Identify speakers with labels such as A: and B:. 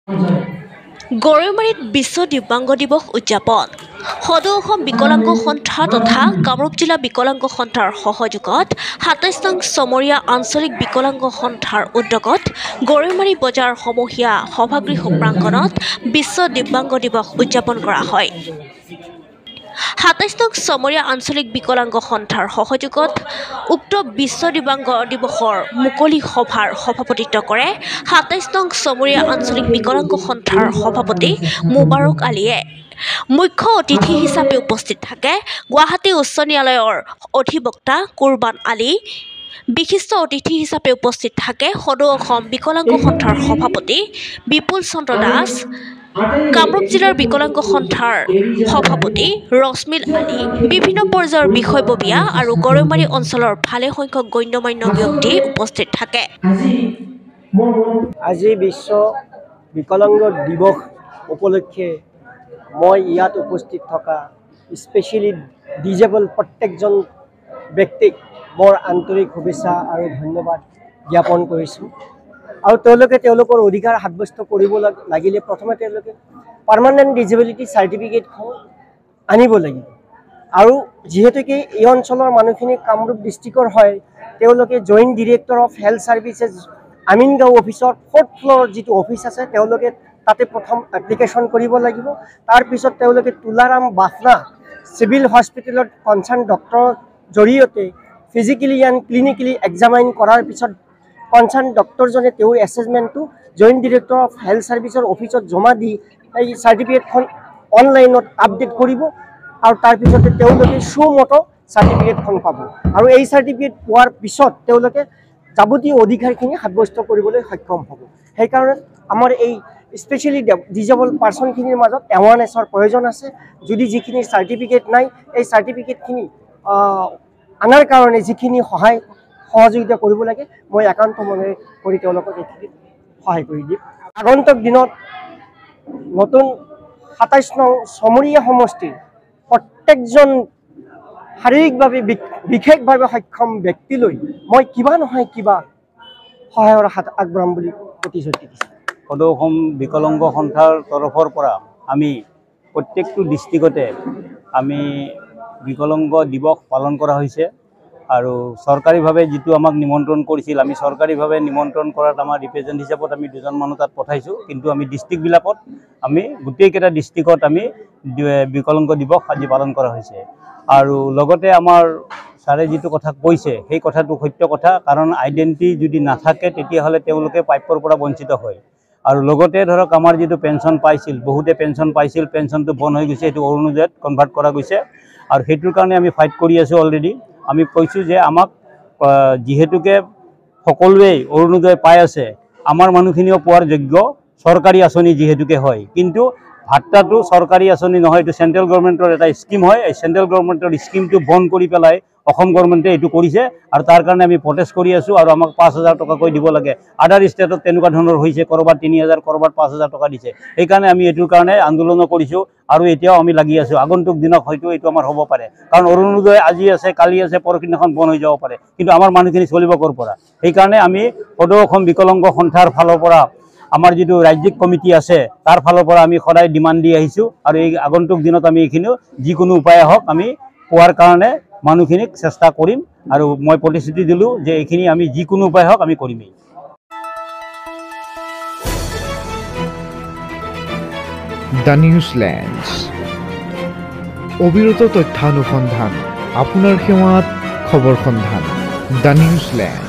A: গৰৈমাৰীত বিশ্ব দিব্যাংগ দিৱস উদযাপন সদৌ অসম বিকলাংগ সন্থা তথা কামৰূপ জিলা বিকলাংগ সন্থাৰ সহযোগত ২৭ নং চমৰীয়া আঞ্চলিক বিকলাংগ সন্থাৰ উদ্যোগত গৰৈমাৰী বজাৰ সমূহীয়া সভাগৃহ প্ৰাংগণত বিশ্ব দিব্যাংগ দিৱস উদযাপন কৰা হয়। ২৭ নং চমৰীয়া আঞ্চলিক বিকলাংগ সন্থাৰ সহযোগত উক্ত বিশ্ব দিব্যাংগ দিৱসৰ মুকলি সভাৰ সভাপতিত্ব কৰে ২৭ নং চমৰীয়া আঞ্চলিক বিকলাংগ সন্থাৰ সভাপতি মুবাৰক আলীয়ে। মুখ্য অতিথি হিচাপে উপস্থিত থাকে গুৱাহাটী উচ্চ ন্যায়ালয়ৰ অধিবক্তা কুৰবান আলী। বিশিষ্ট অতিথি হিচাপে উপস্থিত থাকে সদৌ অসম বিকলাংগ সন্থাৰ সভাপতি বিপুল চন্দ্ৰ দাস, কামৰূপ জিলাৰ বিকলাংগ সন্থাৰ সভাপতি ৰশ্মিল আলী, বিভিন্ন পৰ্যায়ৰ বিষয়ববীয়া আৰু গৰৈমাৰী অঞ্চলৰ ভালেসংখ্যক গণ্যমান্য ব্যক্তি উপস্থিত থাকে।
B: আজি বিশ্ব বিকলাংগ দিৱস উপলক্ষে মই ইয়াত উপস্থিত থকা স্পেচিয়েলি ডিজেবল প্ৰত্যেকজন ব্যক্তিক বৰ আন্তৰিক শুভেচ্ছা আৰু ধন্যবাদ জ্ঞাপন কৰিছোঁ। আৰু তেওঁলোকৰ অধিকাৰ সাব্যস্ত কৰিব লাগিলে প্ৰথমে তেওঁলোকে পাৰ্মানেণ্ট ডিজেবিলিটি চাৰ্টিফিকেটখন আনিব লাগিব। আৰু যিহেতুকে এই অঞ্চলৰ মানুহখিনি কামৰূপ ডিষ্ট্ৰিক্টৰ হয়, তেওঁলোকে joint director of health services Amingaon অফিচৰ 4th ফ্ল'ৰত যিটো অফিচ আছে তেওঁলোকে তাতে প্ৰথম এপ্লিকেশ্যন কৰিব লাগিব। তাৰপিছত তেওঁলোকে তুলাৰাম বাফনা চিভিল হস্পিটেলত কনচাৰ্ণ ডক্টৰৰ জৰিয়তে ফিজিকেলি এণ্ড ক্লিনিকেলি এক্সামাইন কৰাৰ পিছত কনচাৰ্ণ ডক্টৰজনে তেওঁৰ এছেছমেণ্টটো জইণ্ট ডিৰেক্টৰ অফ হেল্থ ছাৰ্ভিচৰ অফিচত জমা দি এই চাৰ্টিফিকেটখন অনলাইনত আপডেট কৰিব আৰু তাৰপিছতে তেওঁলোকে সুমত চাৰ্টিফিকেটখন পাব। আৰু এই চাৰ্টিফিকেট পোৱাৰ পিছত তেওঁলোকে যাৱতীয় অধিকাৰখিনি সাব্যস্ত কৰিবলৈ সক্ষম হ'ব। সেইকাৰণে আমাৰ এই স্পেচিয়েলি ডিজেবল পাৰ্চনখিনিৰ মাজত এৱাৰনেছৰ প্ৰয়োজন আছে। যদি যিখিনি চাৰ্টিফিকেট নাই, এই চাৰ্টিফিকেটখিনি আনাৰ কাৰণে যিখিনি সহযোগিতা কৰিব লাগে মই একান্ত মনেৰে কৰি তেওঁলোকক এইখিনি সহায় কৰি দিম। আগন্তুক দিনত নতুন ২৭ নং চমৰীয়া সমষ্টিৰ প্ৰত্যেকজন শাৰীৰিকভাৱে বিশেষভাৱে সক্ষম ব্যক্তিলৈ মই কিবা নহয় কিবা সহায়ৰ হাত আগবঢ়াম বুলি প্ৰতিশ্ৰুতি দিছোঁ।
C: সদৌ অসম বিকলাংগ সন্থাৰ তৰফৰ পৰা আমি প্ৰত্যেকটো ডিষ্ট্ৰিক্টতে আমি বিকলাংগ দিৱস পালন কৰা হৈছে। আৰু চৰকাৰীভাৱে যিটো আমাক নিমন্ত্ৰণ কৰিছিল, আমি চৰকাৰীভাৱে নিমন্ত্ৰণ কৰাত আমাৰ ৰিপ্ৰেজেণ্ট হিচাপত আমি 2জন মানুহ তাত পঠাইছোঁ। কিন্তু আমি ডিষ্ট্ৰিক্টবিলাকত আমি গোটেইকেইটা ডিষ্ট্ৰিক্টত আমি বিকলাংগ দিৱস আজি পালন কৰা হৈছে। আৰু লগতে আমাৰ ছাৰে যিটো কথা কৈছে সেই কথাটো সত্য কথা, কাৰণ আইডেণ্টিটি যদি নাথাকে তেতিয়াহ'লে তেওঁলোকে প্ৰাপ্যৰ পৰা বঞ্চিত হয়। আৰু লগতে ধৰক আমাৰ যিটো পেঞ্চন পাইছিল, বহুতে পেঞ্চন পাইছিল, পেঞ্চনটো বন্ধ হৈ গৈছে, সেইটো অৰুণোদয়ত কনভাৰ্ট কৰা গৈছে। আৰু সেইটোৰ কাৰণে আমি ফাইট কৰি আছোঁ অলৰেডি। আমি কৈছোঁ যে আমাক যিহেতুকে সকলোৱেই অৰুণোদয় পাই আছে, আমাৰ মানুহখিনিও পোৱাৰ যোগ্য চৰকাৰী আঁচনি যিহেতুকে হয়, কিন্তু ভাত্তাটো চৰকাৰী আঁচনি নহয়, এইটো চেণ্ট্ৰেল গভৰ্ণমেণ্টৰ এটা স্কিম হয়। এই চেণ্ট্ৰেল গভৰ্ণমেণ্টৰ স্কিমটো বন্ধ কৰি পেলাই অসম গভৰ্ণমেণ্টে এইটো কৰিছে আৰু তাৰ কাৰণে আমি প্ৰটেষ্ট কৰি আছোঁ। আৰু আমাক 5,000 টকাকৈ দিব লাগে। আদাৰ ষ্টেটত তেনেকুৱা ধৰণৰ হৈছে, ক'ৰবাত 3,000, ক'ৰবাত 5,000 টকা দিছে। সেইকাৰণে আমি এইটোৰ কাৰণে আন্দোলনো কৰিছোঁ আৰু এতিয়াও আমি লাগি আছোঁ। আগন্তুক দিনত হয়তো এইটো আমাৰ হ'ব পাৰে, কাৰণ অৰুণোদয় আজি আছে, কালি আছে, পৰহিদিনাখন বন্ধ হৈ যাব পাৰে, কিন্তু আমাৰ মানুহখিনি চলিব ক'ৰ পৰা? সেইকাৰণে আমি সদৌ অসম বিকলাংগ সন্থাৰ ফালৰ পৰা আমাৰ যিটো ৰাজ্যিক কমিটি আছে তাৰ ফালৰ পৰা আমি সদায় ডিমাণ্ড দি আহিছোঁ। আৰু এই আগন্তুক দিনত আমি এইখিনিও যিকোনো উপায়ে হওক আমি পোৱাৰ কাৰণে মানুহখিনিক চেষ্টা কৰিম। আৰু মই প্ৰতিশ্ৰুতি দিলোঁ যে এইখিনি আমি যিকোনো উপায় হওক আমি কৰিমেই।
D: দ্য নিউজলেণ্ডছ, অবিৰত তথ্যানুসন্ধান, আপোনাৰ সেৱাত খবৰ সন্ধান। দ্য নিউজলেণ্ড।